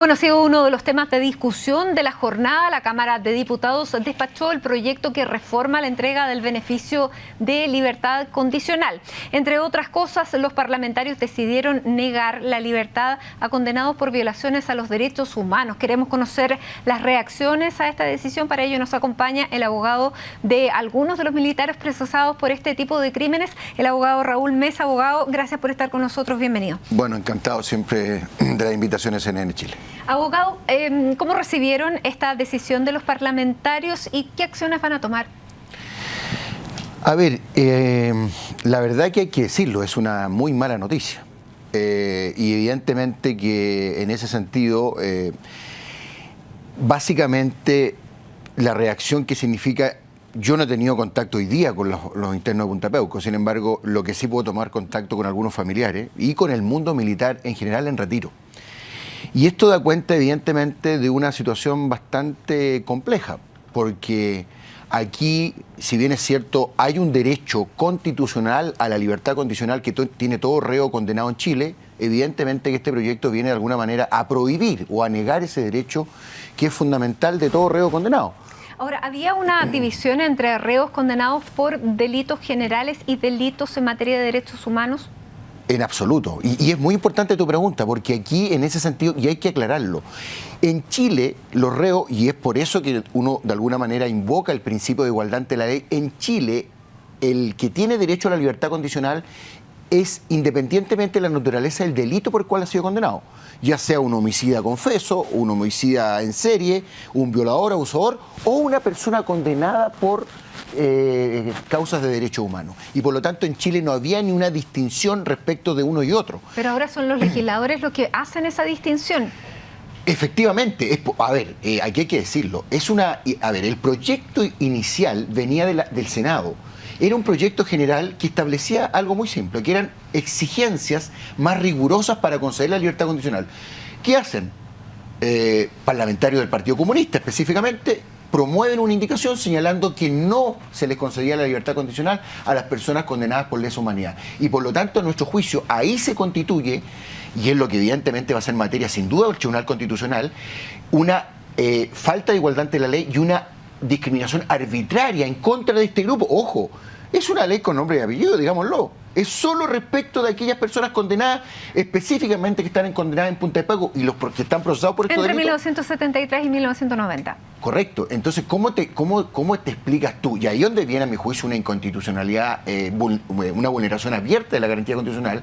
Bueno, ha sido uno de los temas de discusión de la jornada. La Cámara de Diputados despachó el proyecto que reforma la entrega del beneficio de libertad condicional. Entre otras cosas, los parlamentarios decidieron negar la libertad a condenados por violaciones a los derechos humanos. Queremos conocer las reacciones a esta decisión. Para ello nos acompaña el abogado de algunos de los militares procesados por este tipo de crímenes, el abogado Raúl Mesa. Abogado, gracias por estar con nosotros. Bienvenido. Bueno, encantado siempre de las invitaciones en CNN Chile. Abogado, ¿cómo recibieron esta decisión de los parlamentarios y qué acciones van a tomar? A ver, la verdad que hay que decirlo, es una muy mala noticia. Y evidentemente que en ese sentido, básicamente la reacción que significa, yo no he tenido contacto hoy día con los internos de Punta Peuco, sin embargo, lo que sí puedo tomar contacto con algunos familiares y con el mundo militar en general en retiro. Y esto da cuenta, evidentemente, de una situación bastante compleja, porque aquí, si bien es cierto, hay un derecho constitucional a la libertad condicional que tiene todo reo condenado en Chile, evidentemente que este proyecto viene de alguna manera a prohibir o a negar ese derecho que es fundamental de todo reo condenado. Ahora, ¿había una división entre reos condenados por delitos generales y delitos en materia de derechos humanos? En absoluto. Y es muy importante tu pregunta, porque aquí, en ese sentido, y hay que aclararlo, en Chile, los reos, y es por eso que uno de alguna manera invoca el principio de igualdad ante la ley, en Chile, el que tiene derecho a la libertad condicional es independientemente de la naturaleza del delito por el cual ha sido condenado, ya sea un homicida confeso, un homicida en serie, un violador, abusador, o una persona condenada por causas de derechos humanos. Y por lo tanto en Chile no había ni una distinción respecto de uno y otro. Pero ahora son los legisladores los que hacen esa distinción. Efectivamente, aquí hay que decirlo, el proyecto inicial venía del Senado. Era un proyecto general que establecía algo muy simple, que eran exigencias más rigurosas para conceder la libertad condicional. ¿Qué hacen? Parlamentarios del Partido Comunista específicamente promueven una indicación señalando que no se les concedía la libertad condicional a las personas condenadas por lesa humanidad. Y por lo tanto, a nuestro juicio, ahí se constituye, y es lo que evidentemente va a ser materia sin duda del Tribunal Constitucional, una falta de igualdad ante la ley y una discriminación arbitraria en contra de este grupo. Ojo, es una ley con nombre y apellido, digámoslo. Es solo respecto de aquellas personas condenadas, específicamente que están condenadas en Punta Peuco y los que están procesados por estos delitos. Entre 1973 y 1990. Correcto. Entonces, ¿cómo te explicas tú? Y ahí es donde viene, a mi juicio, una inconstitucionalidad, una vulneración abierta de la garantía constitucional,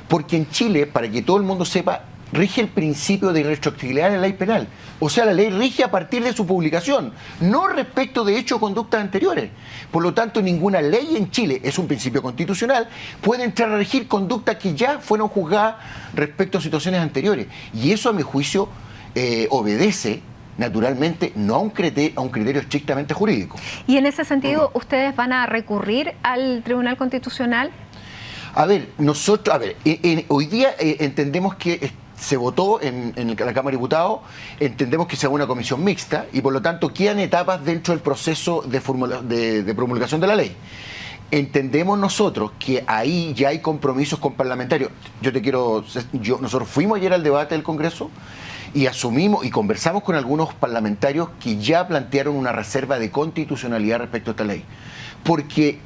porque en Chile, para que todo el mundo sepa, rige el principio de retroactividad de la ley penal. O sea, la ley rige a partir de su publicación, no respecto de hechos o conductas anteriores. Por lo tanto, ninguna ley en Chile, es un principio constitucional, puede entrar a regir conductas que ya fueron juzgadas respecto a situaciones anteriores. Y eso, a mi juicio, obedece naturalmente no a un criterio estrictamente jurídico. Y en ese sentido, ¿ustedes van a recurrir al Tribunal Constitucional? A ver, hoy día entendemos que se votó en la Cámara de Diputados, entendemos que sea una comisión mixta y por lo tanto quedan etapas dentro del proceso de promulgación de la ley. Entendemos nosotros que ahí ya hay compromisos con parlamentarios. Nosotros fuimos ayer al debate del Congreso y asumimos y conversamos con algunos parlamentarios que ya plantearon una reserva de constitucionalidad respecto a esta ley. Porque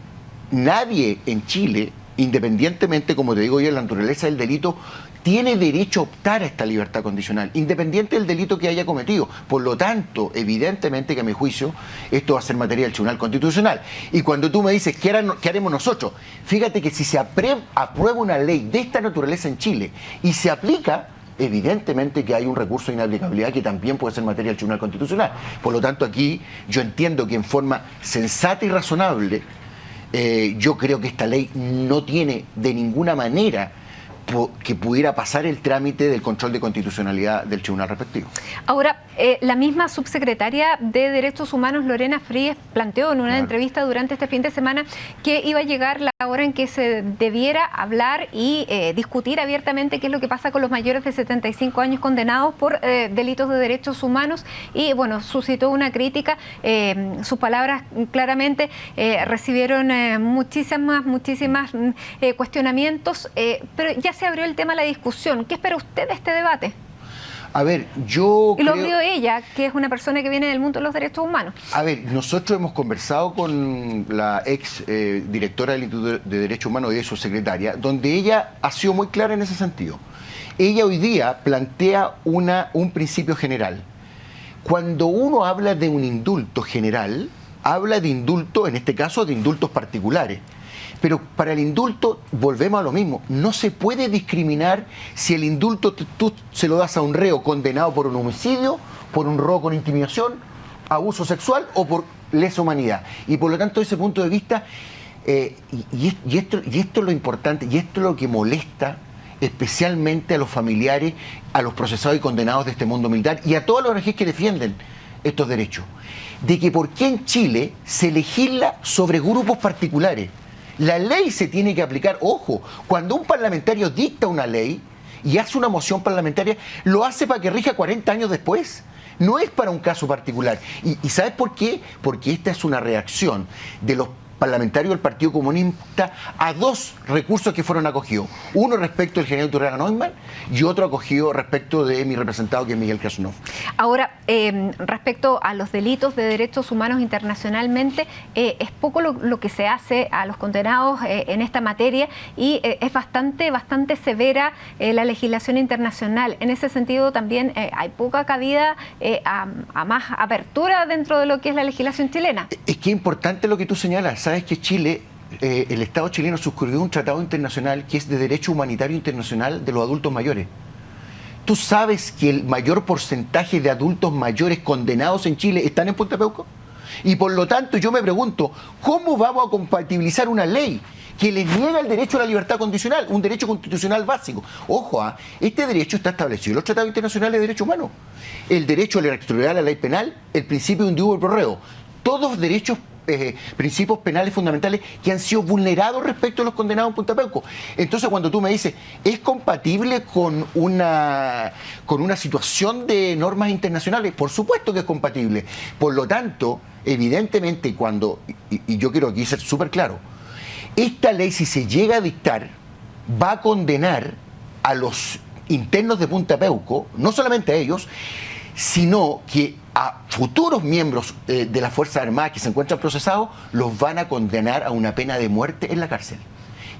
nadie en Chile, independientemente, como te digo yo, de la naturaleza del delito, tiene derecho a optar a esta libertad condicional, independiente del delito que haya cometido. Por lo tanto, evidentemente que a mi juicio, esto va a ser materia del Tribunal Constitucional. Y cuando tú me dices, ¿qué haremos nosotros? Fíjate que si se aprueba una ley de esta naturaleza en Chile y se aplica, evidentemente que hay un recurso de inaplicabilidad que también puede ser materia del Tribunal Constitucional. Por lo tanto, aquí yo entiendo que en forma sensata y razonable, yo creo que esta ley no tiene de ninguna manera que pudiera pasar el trámite del control de constitucionalidad del tribunal respectivo. Ahora, la misma subsecretaria de Derechos Humanos, Lorena Fríes, planteó en una entrevista durante este fin de semana que iba a llegar la hora en que se debiera hablar y discutir abiertamente qué es lo que pasa con los mayores de 75 años condenados por delitos de derechos humanos y, bueno, suscitó una crítica. Sus palabras claramente recibieron muchísimas cuestionamientos, pero ya se abrió el tema a la discusión. ¿Qué espera usted de este debate? A ver, yo Y lo creo... vio ella, que es una persona que viene del mundo de los derechos humanos. A ver, nosotros hemos conversado con la ex directora del Instituto de Derechos Humanos y de su secretaria, donde ella ha sido muy clara en ese sentido. Ella hoy día plantea un principio general. Cuando uno habla de un indulto general, habla de indulto, en este caso, de indultos particulares. Pero para el indulto, volvemos a lo mismo, no se puede discriminar si el indulto tú se lo das a un reo condenado por un homicidio, por un robo con intimidación, abuso sexual o por lesa humanidad. Y por lo tanto, desde ese punto de vista, y esto es lo importante, y esto es lo que molesta especialmente a los familiares, a los procesados y condenados de este mundo militar y a todas las ONGs que defienden estos derechos, de que por qué en Chile se legisla sobre grupos particulares. La ley se tiene que aplicar, ojo, cuando un parlamentario dicta una ley y hace una moción parlamentaria, lo hace para que rija 40 años después. No es para un caso particular. ¿Y sabes por qué? Porque esta es una reacción de los parlamentarios del Partido Comunista a dos recursos que fueron acogidos. Uno respecto del general Turraga Neumann y otro acogido respecto de mi representado, que es Miguel Krasnov. Ahora, respecto a los delitos de derechos humanos internacionalmente, es poco lo que se hace a los condenados en esta materia y es bastante severa la legislación internacional. En ese sentido también hay poca cabida a más apertura dentro de lo que es la legislación chilena. Es que es importante lo que tú señalas. Sabes que Chile, el Estado chileno suscribió un tratado internacional que es de derecho humanitario internacional de los adultos mayores. ¿Tú sabes que el mayor porcentaje de adultos mayores condenados en Chile están en Punta Peuco? Y por lo tanto yo me pregunto, ¿cómo vamos a compatibilizar una ley que les niega el derecho a la libertad condicional, un derecho constitucional básico? Ojo, este derecho está establecido en los tratados internacionales de derechos humanos. El derecho a la electoral, a la ley penal, el principio de un indubio pro reo. Todos derechos, principios penales fundamentales que han sido vulnerados respecto a los condenados en Punta Peuco. Entonces, cuando tú me dices, ¿es compatible con una situación de normas internacionales? Por supuesto que es compatible. Por lo tanto, evidentemente, y yo quiero aquí ser súper claro, esta ley, si se llega a dictar, va a condenar a los internos de Punta Peuco, no solamente a ellos, sino que a futuros miembros de las Fuerzas Armadas que se encuentran procesados, los van a condenar a una pena de muerte en la cárcel.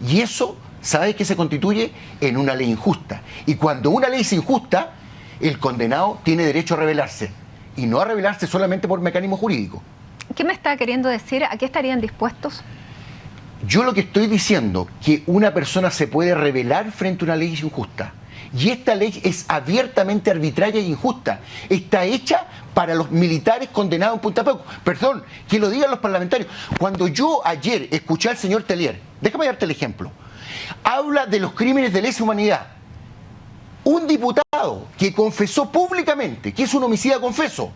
Y eso, ¿sabes qué se constituye? En una ley injusta. Y cuando una ley es injusta, el condenado tiene derecho a rebelarse. Y no a rebelarse solamente por mecanismo jurídico. ¿Qué me está queriendo decir? ¿A qué estarían dispuestos? Yo lo que estoy diciendo, que una persona se puede rebelar frente a una ley injusta. Y esta ley es abiertamente arbitraria e injusta. Está hecha para los militares condenados en Punta Peuco. Perdón, que lo digan los parlamentarios. Cuando yo ayer escuché al señor Tellier, déjame darte el ejemplo, habla de los crímenes de lesa humanidad. Un diputado que confesó públicamente que es un homicida confeso,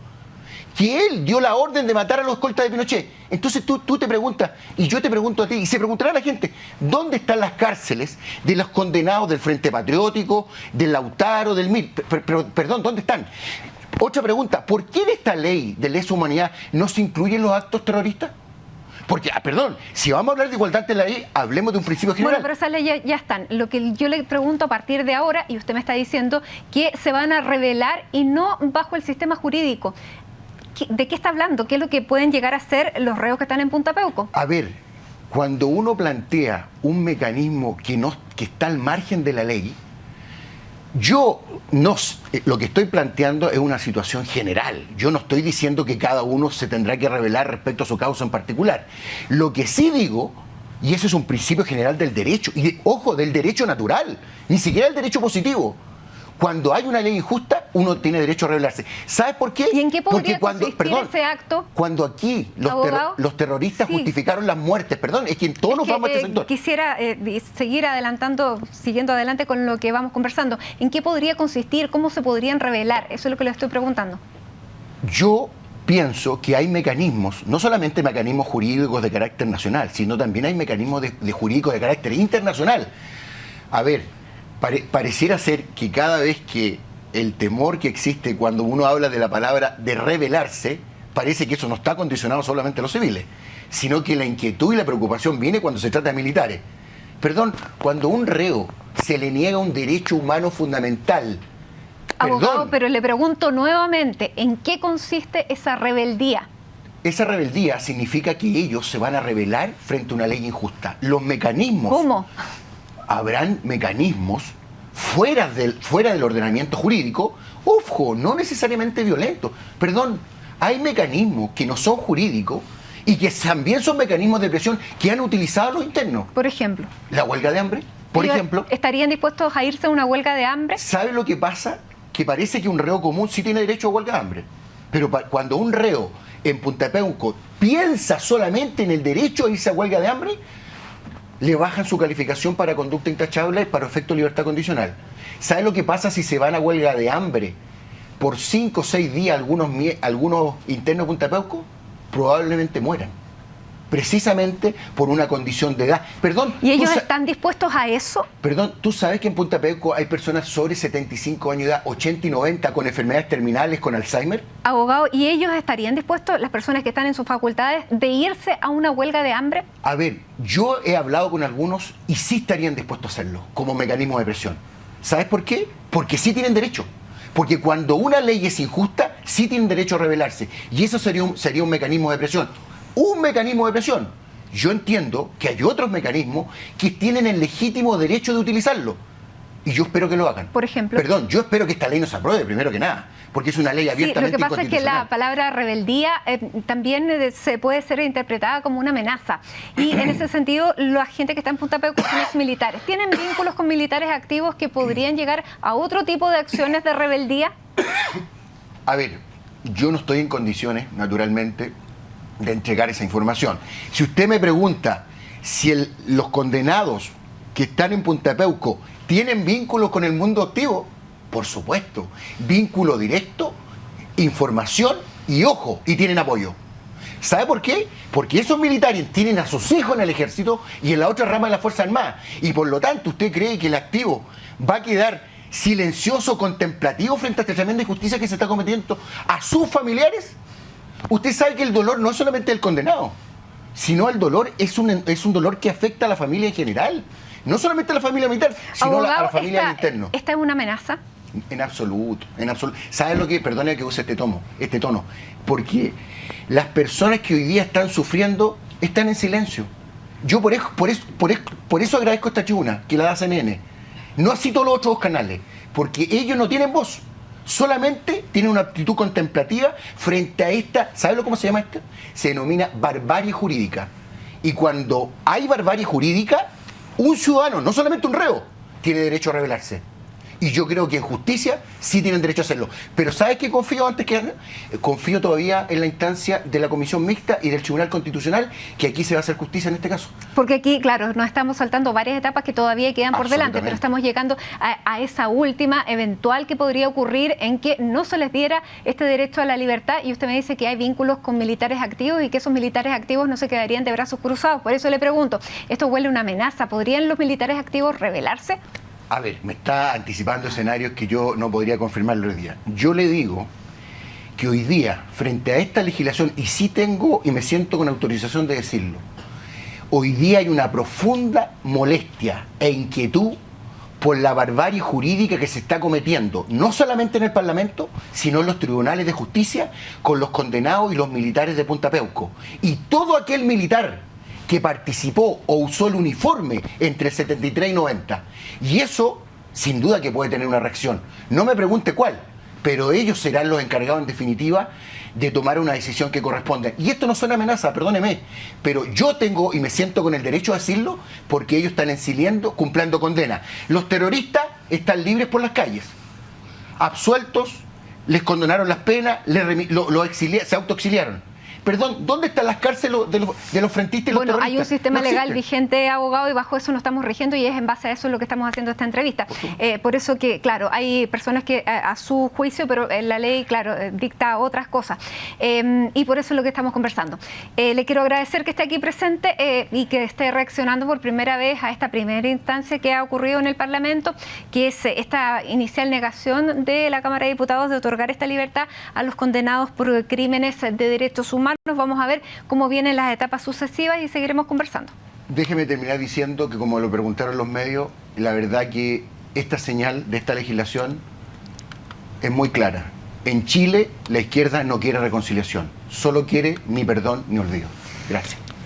que él dio la orden de matar a los escoltas de Pinochet. Entonces tú te preguntas, y yo te pregunto a ti, y se preguntará a la gente, ¿dónde están las cárceles de los condenados del Frente Patriótico, del Lautaro, del MIR? Perdón, ¿dónde están? Otra pregunta, ¿por qué en esta ley de lesa humanidad no se incluyen los actos terroristas? Porque, perdón, si vamos a hablar de igualdad ante la ley, hablemos de un principio general. Bueno, pero esas leyes ya están. Lo que yo le pregunto a partir de ahora, y usted me está diciendo que se van a revelar y no bajo el sistema jurídico. ¿De qué está hablando? ¿Qué es lo que pueden llegar a ser los reos que están en Punta Peuco? A ver, cuando uno plantea un mecanismo que está al margen de la ley, lo que estoy planteando es una situación general. Yo no estoy diciendo que cada uno se tendrá que revelar respecto a su causa en particular. Lo que sí digo, y eso es un principio general del derecho, y ojo, del derecho natural, ni siquiera el derecho positivo. Cuando hay una ley injusta, uno tiene derecho a rebelarse. ¿Sabes por qué? ¿Y en qué podría consistir ese acto? Cuando aquí los terroristas justificaron las muertes, es que en todos nos vamos a este sector. Quisiera siguiendo adelante con lo que vamos conversando. ¿En qué podría consistir? ¿Cómo se podrían revelar? Eso es lo que le estoy preguntando. Yo pienso que hay mecanismos, no solamente mecanismos jurídicos de carácter nacional, sino también hay mecanismos de jurídicos de carácter internacional. A ver, pareciera ser que cada vez que el temor que existe cuando uno habla de la palabra de rebelarse, parece que eso no está condicionado solamente a los civiles, sino que la inquietud y la preocupación viene cuando se trata de militares. Perdón, cuando a un reo se le niega un derecho humano fundamental Abogado, pero le pregunto nuevamente, ¿en qué consiste esa rebeldía? Esa rebeldía significa que ellos se van a rebelar frente a una ley injusta. Los mecanismos... ¿Cómo? Habrán mecanismos fuera del ordenamiento jurídico, ojo, no necesariamente violentos. Perdón, hay mecanismos que no son jurídicos y que también son mecanismos de presión que han utilizado los internos. Por ejemplo. La huelga de hambre, por ejemplo. ¿Estarían dispuestos a irse a una huelga de hambre? ¿Sabe lo que pasa? Que parece que un reo común sí tiene derecho a huelga de hambre. Pero cuando un reo en Punta Peuco piensa solamente en el derecho a irse a huelga de hambre, le bajan su calificación para conducta intachable para efecto de libertad condicional. ¿Sabe lo que pasa si se van a huelga de hambre por 5 o 6 días algunos internos de Punta Peuco? Probablemente mueran. Precisamente por una condición de edad. Perdón. ¿Y ellos están dispuestos a eso? Perdón, ¿tú sabes que en Punta Peuco hay personas sobre 75 años de edad, 80 y 90, con enfermedades terminales, con Alzheimer? Abogado, ¿y ellos estarían dispuestos, las personas que están en sus facultades, de irse a una huelga de hambre? A ver, yo he hablado con algunos y sí estarían dispuestos a hacerlo, como mecanismo de presión. ¿Sabes por qué? Porque sí tienen derecho. Porque cuando una ley es injusta, sí tienen derecho a rebelarse. Y eso sería un mecanismo de presión. Un mecanismo de presión. Yo entiendo que hay otros mecanismos que tienen el legítimo derecho de utilizarlo. Y yo espero que lo hagan. Por ejemplo. Perdón, yo espero que esta ley no se apruebe, primero que nada. Porque es una ley abiertamente inconstitucional. Lo que pasa es que la palabra rebeldía también se puede ser interpretada como una amenaza. Y en ese sentido, la gente que está en Punta Peuco son exmilitares. ¿Tienen vínculos con militares activos que podrían llegar a otro tipo de acciones de rebeldía? A ver, yo no estoy en condiciones, naturalmente, de entregar esa información. Si usted me pregunta si los condenados que están en Punta Peuco tienen vínculos con el mundo activo, por supuesto, vínculo directo, información y ojo, y tienen apoyo. ¿Sabe por qué? Porque esos militares tienen a sus hijos en el ejército y en la otra rama de la Fuerza Armada, y por lo tanto usted cree que el activo va a quedar silencioso, contemplativo frente a esta tremenda injusticia que se está cometiendo a sus familiares. Usted sabe que el dolor no es solamente del condenado, sino el dolor es un dolor que afecta a la familia en general. No solamente a la familia militar, sino Abogado, a la familia del interno. ¿Esta es una amenaza? En absoluto, en absoluto. ¿Sabes lo que? Perdone que use este tono. Porque las personas que hoy día están sufriendo están en silencio. Yo por eso agradezco esta tribuna que la da CNN. No así todos los otros canales, porque ellos no tienen voz. Solamente tienen una actitud contemplativa frente a esta, ¿sabes cómo se llama esto? Se denomina barbarie jurídica. Y cuando hay barbarie jurídica, un ciudadano, no solamente un reo, tiene derecho a rebelarse. Y yo creo que en justicia sí tienen derecho a hacerlo. Pero ¿sabes qué confío antes que nada? Confío todavía en la instancia de la Comisión Mixta y del Tribunal Constitucional, que aquí se va a hacer justicia en este caso. Porque aquí, claro, nos estamos saltando varias etapas que todavía quedan por delante, pero estamos llegando a esa última eventual que podría ocurrir en que no se les diera este derecho a la libertad, y usted me dice que hay vínculos con militares activos y que esos militares activos no se quedarían de brazos cruzados. Por eso le pregunto, ¿esto huele a una amenaza? ¿Podrían los militares activos rebelarse? A ver, me está anticipando escenarios que yo no podría confirmarlo hoy día. Yo le digo que hoy día, frente a esta legislación, y sí tengo y me siento con autorización de decirlo, hoy día hay una profunda molestia e inquietud por la barbarie jurídica que se está cometiendo, no solamente en el Parlamento, sino en los tribunales de justicia, con los condenados y los militares de Punta Peuco. Y todo aquel militar que participó o usó el uniforme entre el 73 y 90. Y eso, sin duda que puede tener una reacción. No me pregunte cuál, pero ellos serán los encargados en definitiva de tomar una decisión que corresponda. Y esto no suena amenaza, perdóneme, pero yo tengo y me siento con el derecho a decirlo porque ellos están ensiliendo, cumpliendo condena. Los terroristas están libres por las calles, absueltos, les condonaron las penas, se autoexiliaron. Perdón, ¿dónde están las cárceles de los frentistas y los terroristas? Bueno, hay un sistema legal vigente, abogado, y bajo eso nos estamos rigiendo, y es en base a eso lo que estamos haciendo esta entrevista. Por eso que, claro, hay personas que a su juicio, pero la ley, claro, dicta otras cosas. Y por eso es lo que estamos conversando. Le quiero agradecer que esté aquí presente y que esté reaccionando por primera vez a esta primera instancia que ha ocurrido en el Parlamento, que es esta inicial negación de la Cámara de Diputados de otorgar esta libertad a los condenados por crímenes de derechos humanos. Vamos a ver cómo vienen las etapas sucesivas y seguiremos conversando. Déjeme terminar diciendo que, como lo preguntaron los medios, la verdad que esta señal de esta legislación es muy clara. En Chile la izquierda no quiere reconciliación, solo quiere ni perdón ni olvido. Gracias.